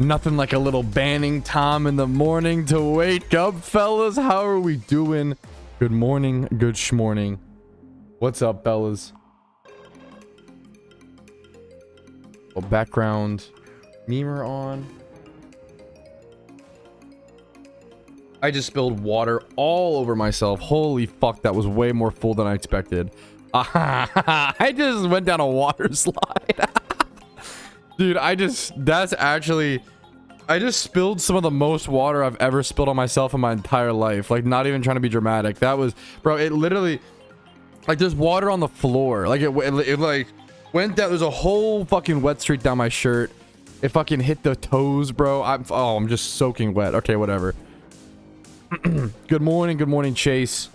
Nothing like a little banning Tom in the morning to wake up, fellas. How are we doing? Good morning, good schmorning. What's up, fellas? Oh, background memer on. I just spilled water all over myself. Holy fuck, that was way more full than I expected. I just went down a water slide. Dude, I just spilled some of the most water I've ever spilled on myself in my entire life. Like, not even trying to be dramatic. That was, bro, it literally, like, there's water on the floor. Like, it like went down. There's a whole fucking wet streak down my shirt. It fucking hit the toes, bro. I'm just soaking wet. Okay, whatever. Good morning, Chase.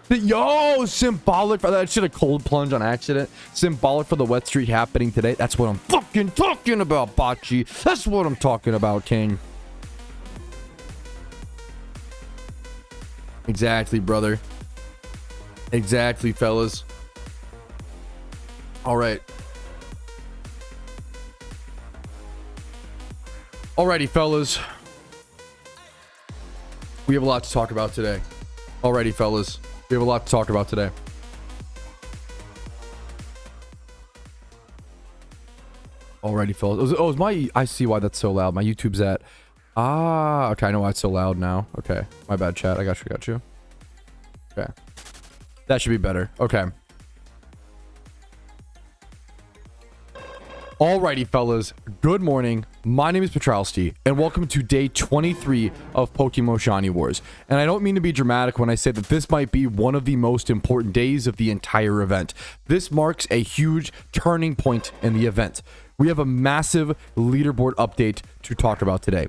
Yo, symbolic for that. I should have cold plunge on accident. Symbolic for the wet streak happening today. That's what I'm fucking talking about, Bocce. That's what I'm talking about, King. Exactly, brother. Exactly, fellas. All right. Alrighty, fellas. We have a lot to talk about today. Alrighty, fellas. We have a lot to talk about today. Alrighty, fellas. Oh, is my... I see why that's so loud. My YouTube's at... Ah, okay. I know why it's so loud now. Okay. My bad, chat. I got you. Okay. That should be better. Okay. Alrighty, fellas. Good morning. My name is Petralski, and welcome to day 23 of PokeMMO Shiny Wars. And I don't mean to be dramatic when I say that this might be one of the most important days of the entire event. This marks a huge turning point in the event. We have a massive leaderboard update to talk about today.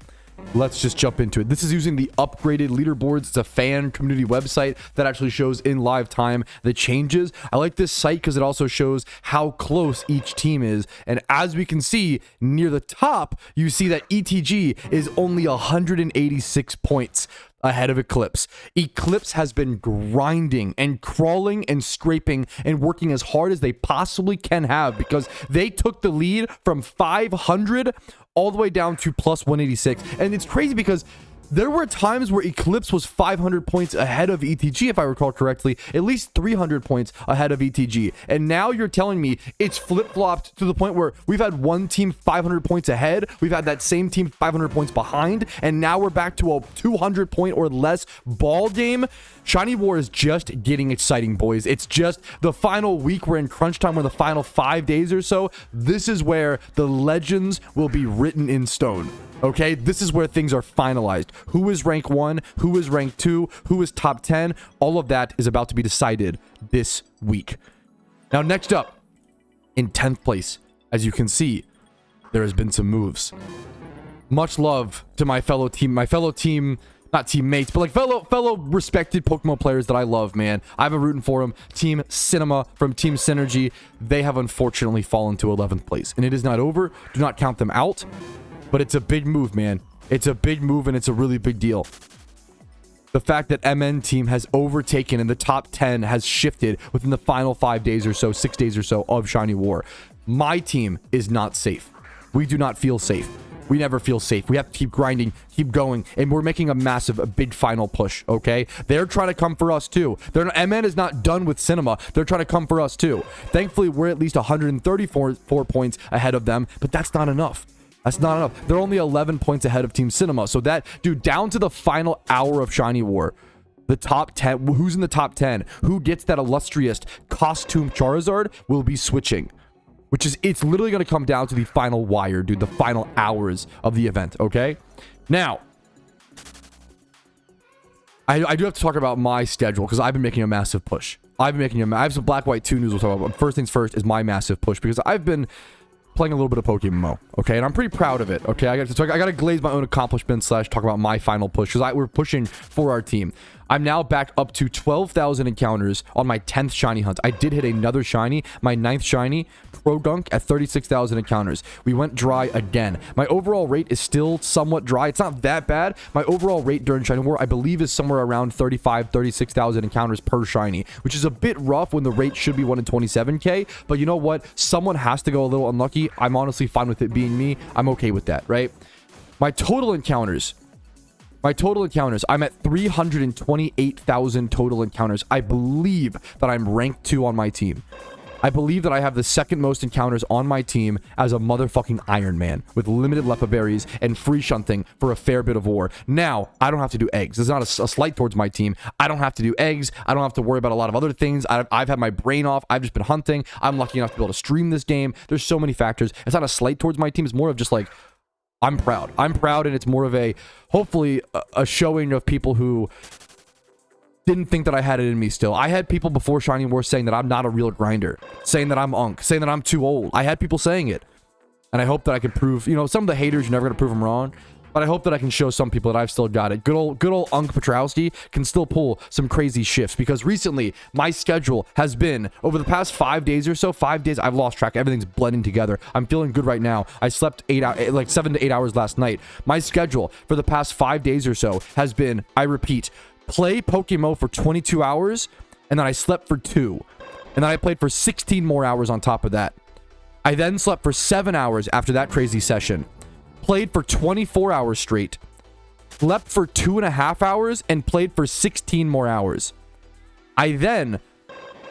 Let's just jump into it. This is using the upgraded leaderboards. It's a fan community website that actually shows in live time the changes. I like this site because it also shows how close each team is. And as we can see near the top, you see that ETG is only 186 points ahead of Eclipse. Eclipse has been grinding and crawling and scraping and working as hard as they possibly can have because they took the lead from 500 all the way down to plus 186. And it's crazy because there were times where Eclipse was 500 points ahead of ETG, if I recall correctly, at least 300 points ahead of ETG. And now you're telling me it's flip-flopped to the point where we've had one team 500 points ahead, we've had that same team 500 points behind, and now we're back to a 200 point or less ball game. Shiny War is just getting exciting, boys. It's just the final week. We're in crunch time. We're in the final 5 days or so. This is where the legends will be written in stone. Okay, this is where things are finalized. Who is rank 1? Who is rank 2? Who is top 10? All of that is about to be decided this week. Now, next up, in 10th place, as you can see, there has been some moves. Much love to my fellow team, not teammates, but like fellow respected PokeMMO players that I love, man. I've been rooting for them. Team Cinema from Team Synergy, they have unfortunately fallen to 11th place. And it is not over. Do not count them out. But it's a big move, man. It's a big move, and it's a really big deal. The fact that MN team has overtaken and the top 10 has shifted within the final 5 days or so, 6 days or so of Shiny War. My team is not safe. We do not feel safe. We never feel safe. We have to keep grinding, keep going, and we're making a big final push, okay? They're trying to come for us, too. MN is not done with Cinema. They're trying to come for us, too. Thankfully, we're at least 134 points ahead of them, but that's not enough. That's not enough. They're only 11 points ahead of Team Cinema. So that, dude, down to the final hour of Shiny War, the top 10, who's in the top 10, who gets that illustrious costume Charizard will be switching. Which is, it's literally going to come down to the final wire, dude, the final hours of the event, okay? Now, I do have to talk about my schedule because I've been making a massive push. I have some Black White 2 news we'll talk about. But first things first is my massive push because I've been playing a little bit of PokeMMO, okay, and I'm pretty proud of it, okay. I got to glaze my own accomplishments / talk about my final push because we're pushing for our team. I'm now back up to 12,000 encounters on my 10th shiny hunt. I did hit another shiny, my 9th shiny, Pro Gunk at 36,000 encounters. We went dry again. My overall rate is still somewhat dry. It's not that bad. My overall rate during Shiny War, I believe, is somewhere around 36,000 encounters per shiny, which is a bit rough when the rate should be 1 in 27k. But you know what? Someone has to go a little unlucky. I'm honestly fine with it being me. I'm okay with that, right? My total encounters. I'm at 328,000 total encounters. I believe that I'm ranked 2 on my team. I believe that I have the second most encounters on my team as a motherfucking Iron Man with limited lepa berries and free shunting for a fair bit of war. Now, I don't have to do eggs. It's not a slight towards my team. I don't have to do eggs. I don't have to worry about a lot of other things. I've had my brain off. I've just been hunting. I'm lucky enough to be able to stream this game. There's so many factors. It's not a slight towards my team. It's more of just like, I'm proud. I'm proud, and it's more of a, hopefully, a showing of people who didn't think that I had it in me still. I had people before Shiny Wars saying that I'm not a real grinder, saying that I'm unk, saying that I'm too old. I had people saying it. And I hope that I can prove, you know, some of the haters, you're never going to prove them wrong. But I hope that I can show some people that I've still got it. Good old Unk Petrowski can still pull some crazy shifts. Because recently, my schedule has been, over the past 5 days or so, 5 days, I've lost track. Everything's blending together. I'm feeling good right now. I slept 7 to 8 hours last night. My schedule for the past 5 days or so has been, I repeat, play PokeMMO for 22 hours, and then I slept for 2. And then I played for 16 more hours on top of that. I then slept for 7 hours after that crazy session. Played for 24 hours straight. Slept for 2.5 hours and played for 16 more hours. I then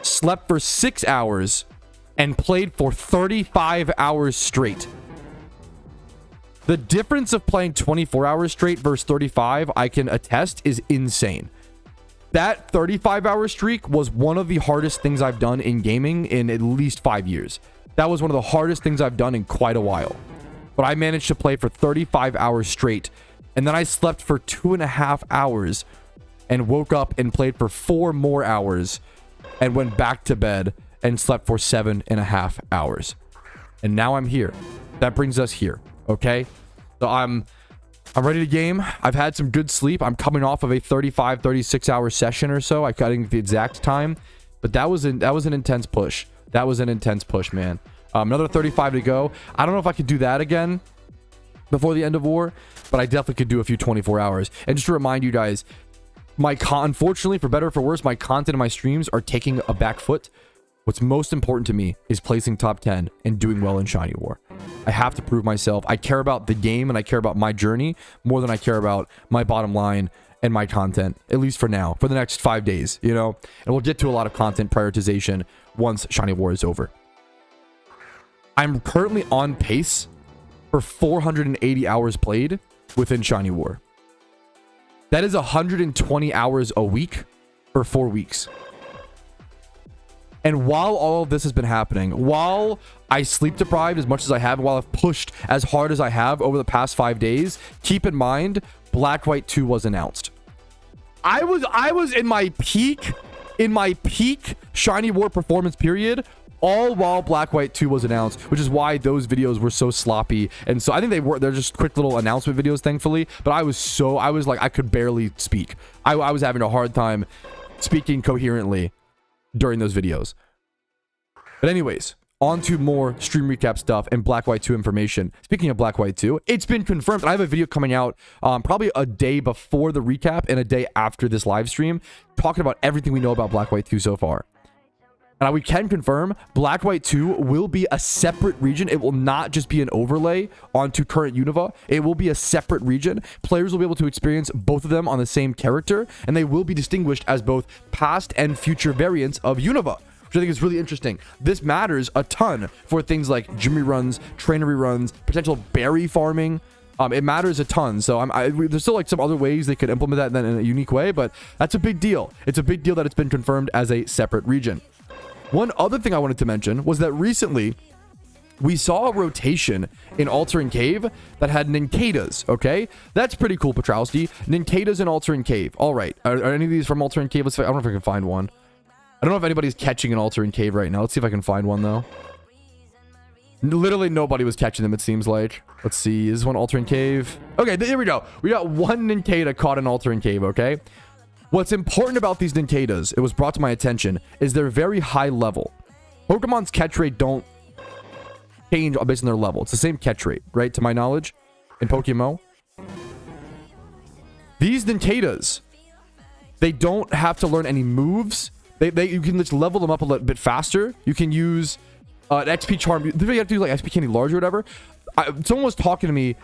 slept for 6 hours and played for 35 hours straight. The difference of playing 24 hours straight versus 35, I can attest, is insane. That 35-hour streak was one of the hardest things I've done in gaming in at least 5 years. That was one of the hardest things I've done in quite a while. But I managed to play for 35 hours straight. And then I slept for 2.5 hours and woke up and played for 4 more hours and went back to bed and slept for 7.5 hours. And now I'm here. That brings us here. Okay? So I'm ready to game. I've had some good sleep. I'm coming off of a 36 hour session or so. I didn't get the exact time, but that was an intense push. That was an intense push, man. Another 35 to go. I don't know if I could do that again before the end of war, but I definitely could do a few 24 hours. And just to remind you guys, unfortunately, for better or for worse, my content and my streams are taking a back foot. What's most important to me is placing top 10 and doing well in Shiny War. I have to prove myself. I care about the game and I care about my journey more than I care about my bottom line and my content, at least for now, for the next 5 days, you know? And we'll get to a lot of content prioritization once Shiny War is over. I'm currently on pace for 480 hours played within Shiny War. That is 120 hours a week for 4 weeks. And while all of this has been happening, while I sleep deprived as much as I have, while I've pushed as hard as I have over the past 5 days, keep in mind, Black White 2 was announced. I was in my peak Shiny War performance period, all while Black White 2 was announced, which is why those videos were so sloppy. And so I think they're just quick little announcement videos, thankfully. But I was like, I could barely speak. I was having a hard time speaking coherently during those videos. But anyways, on to more stream recap stuff and Black White 2 information. Speaking of Black White 2, it's been confirmed. I have a video coming out probably a day before the recap and a day after this live stream, talking about everything we know about Black White 2 so far. And we can confirm Black White 2 will be a separate region. It will not just be an overlay onto current Unova. It will be a separate region. Players will be able to experience both of them on the same character, and they will be distinguished as both past and future variants of Unova, which I think is really interesting. This matters a ton for things like gym reruns, trainer reruns, potential berry farming. It matters a ton. So there's still like some other ways they could implement that in a unique way, but that's a big deal. It's a big deal that it's been confirmed as a separate region. One other thing I wanted to mention was that recently we saw a rotation in Altering Cave that had Ninkadas, okay? That's pretty cool, Petrowski. Ninkadas in Altering Cave. All right. Are any of these from Altering Cave? I don't know if I can find one. I don't know if anybody's catching an Altering Cave right now. Let's see if I can find one, though. Literally nobody was catching them, it seems like. Let's see. Is this one Altering Cave? Okay, there we go. We got one Ninkada caught in Altering Cave, okay? What's important about these Ninkadas, it was brought to my attention, is they're very high level. Pokemon's catch rate don't change based on their level. It's the same catch rate, right? To my knowledge, in PokeMMO. These Ninkadas, they don't have to learn any moves. You can just level them up a little bit faster. You can use an XP charm. You have to do like XP candy large or whatever. Someone was talking to me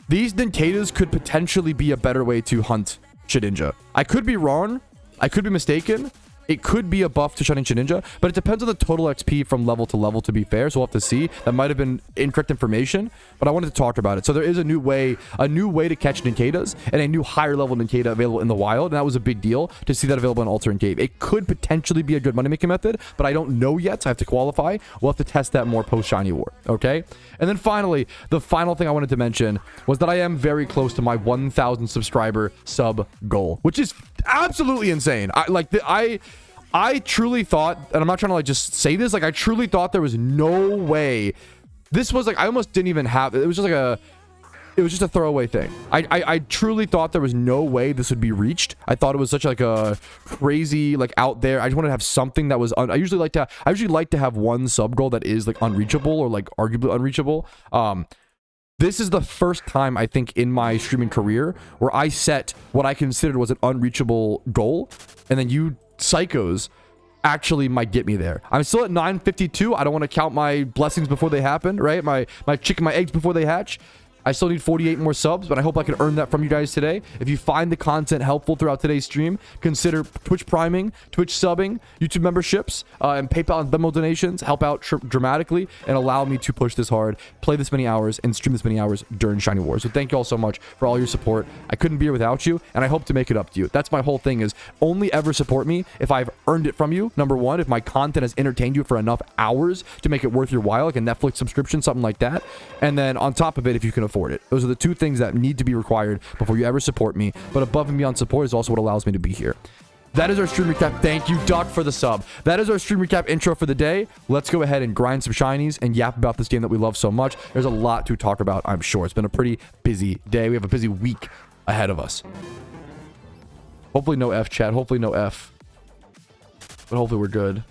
these Ninjadas could potentially be a better way to hunt Shedinja. I could be wrong. I could be mistaken. It could be a buff to Shining Shedinja, but it depends on the total XP from level to level, to be fair. So we'll have to see. That might have been incorrect information, but I wanted to talk about it. So there is a new way to catch Ninjadas and a new higher level Ninjada available in the wild. And that was a big deal to see that available in Altar and Cave. It could potentially be a good money making method, but I don't know yet. So I have to qualify. We'll have to test that more post Shiny War. Okay. And then finally, the final thing I wanted to mention was that I am very close to my 1,000 subscriber sub goal, which is absolutely insane. I truly thought, and I'm not trying to like just say this, like I truly thought there was no way. This was like, I almost didn't even have, it was just a throwaway thing. I truly thought there was no way this would be reached. I thought it was such like a crazy, like out there. I just wanted to have something that was, I usually like to have one sub goal that is like unreachable or like arguably unreachable. This is the first time I think in my streaming career where I set what I considered was an unreachable goal, and then you psychos actually might get me there. I'm still at 952. I don't want to count my blessings before they happen, right? My chicken, my eggs before they hatch. I still need 48 more subs, but I hope I can earn that from you guys today. If you find the content helpful throughout today's stream, consider Twitch priming, Twitch subbing, YouTube memberships, and PayPal and Venmo donations help out dramatically and allow me to push this hard, play this many hours, and stream this many hours during Shiny Wars. So thank you all so much for all your support. I couldn't be here without you, and I hope to make it up to you. That's my whole thing, is only ever support me if I've earned it from you. Number one, if my content has entertained you for enough hours to make it worth your while, like a Netflix subscription, something like that. And then on top of it, if you can afford it. Those are the two things that need to be required before you ever support me. But above and beyond support is also what allows me to be here. That is our stream recap. Thank you, Duck, for the sub. That is our stream recap intro for the day. Let's go ahead and grind some shinies and yap about this game that we love so much. There's a lot to talk about, I'm sure. It's been a pretty busy day. We have a busy week ahead of us. Hopefully no F, chat. Hopefully no F. But hopefully we're good.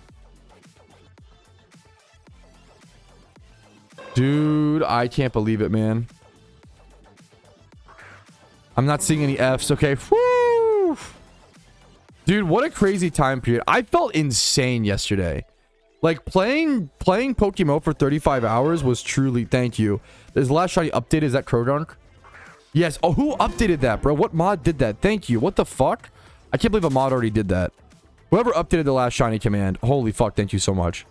Dude, I can't believe it, man. I'm not seeing any Fs. Okay. Woo! Dude, what a crazy time period. I felt insane yesterday. Like, playing PokeMMO for 35 hours was truly... Thank you. Is the last shiny updated? Is that Crodunk? Yes. Oh, who updated that, bro? What mod did that? Thank you. What the fuck? I can't believe a mod already did that. Whoever updated the last shiny command. Holy fuck. Thank you so much.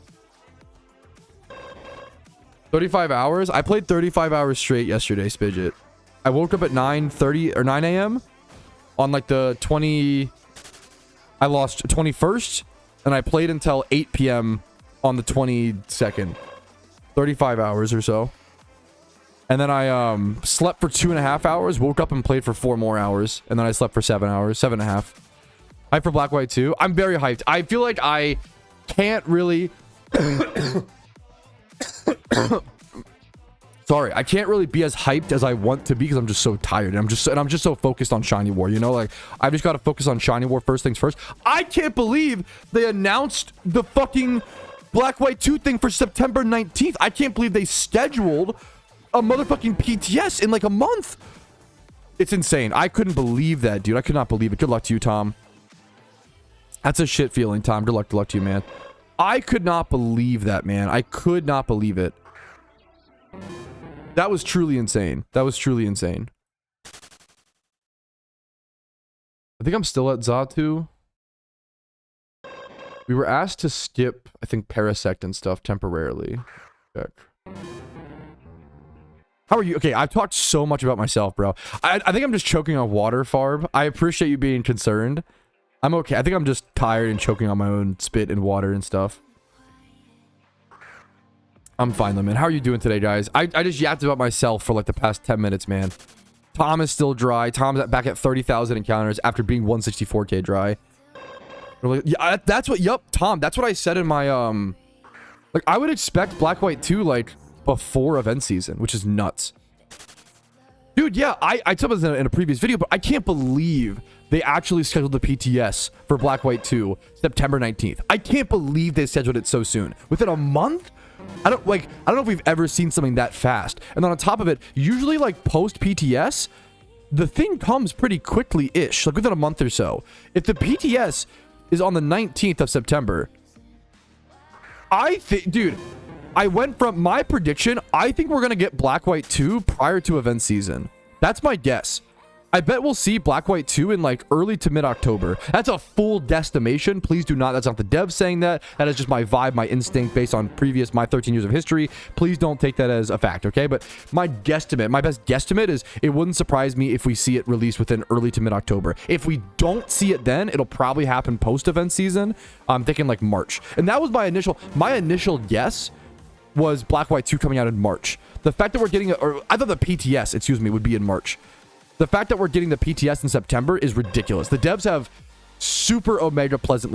35 hours? I played 35 hours straight yesterday, Spidget. I woke up at 9:30 or 9 a.m. on like the 20... I lost 21st, and I played until 8 p.m. on the 22nd. 35 hours or so. And then I slept for 2.5 hours, woke up and played for 4 more hours, and then I slept for 7 hours, 7.5. Hype for Black White 2. I'm very hyped. I feel like I can't really... Sorry, I can't really be as hyped as I want to be because I'm just so tired. And I'm just so focused on Shiny War, you know? Like, I've just got to focus on Shiny War first things first. I can't believe they announced the fucking Black White 2 thing for September 19th. I can't believe they scheduled a motherfucking PTS in like a month. It's insane. I couldn't believe that, dude. I could not believe it. Good luck to you, Tom. That's a shit feeling, Tom. Good luck to you, man. I could not believe that, man. I could not believe it. That was truly insane. That was truly insane. I think I'm still at Zatu. We were asked to skip, I think, Parasect and stuff temporarily. Check. How are you? Okay, I've talked so much about myself, bro. I think I'm just choking on water, Farb. I appreciate you being concerned. I'm okay. I think I'm just tired and choking on my own spit and water and stuff. I'm fine, though, man. How are you doing today, guys? I just yapped about myself for like the past 10 minutes, man. Tom is still dry. Tom's back at 30,000 encounters after being 164k dry. Yeah, that's what... Yup, Tom. That's what I said in my... Like, I would expect Black White 2, like, before event season, which is nuts. Dude, yeah, I told this in a previous video, but I can't believe they actually scheduled the PTS for Black White 2 September 19th. I can't believe they scheduled it so soon. Within a month? I don't know if we've ever seen something that fast. And then on top of it, usually like post PTS, the thing comes pretty quickly-ish, like within a month or so. If the PTS is on the 19th of September, I think, dude, I went from my prediction, I think we're going to get Black White 2 prior to event season. That's my guess. I bet we'll see Black White 2 in like early to mid-October. That's a full guesstimation. Please do not. That's not the dev saying that. That is just my vibe, my instinct based on my 13 years of history. Please don't take that as a fact, okay? But my guesstimate, my best guesstimate is it wouldn't surprise me if we see it released within early to mid-October. If we don't see it then, it'll probably happen post-event season. I'm thinking like March. And that was my initial guess was Black White 2 coming out in March. The fact that we're getting, I thought the PTS, excuse me, would be in March. The fact that we're getting the PTS in September is ridiculous. The devs have super Omega pleasantly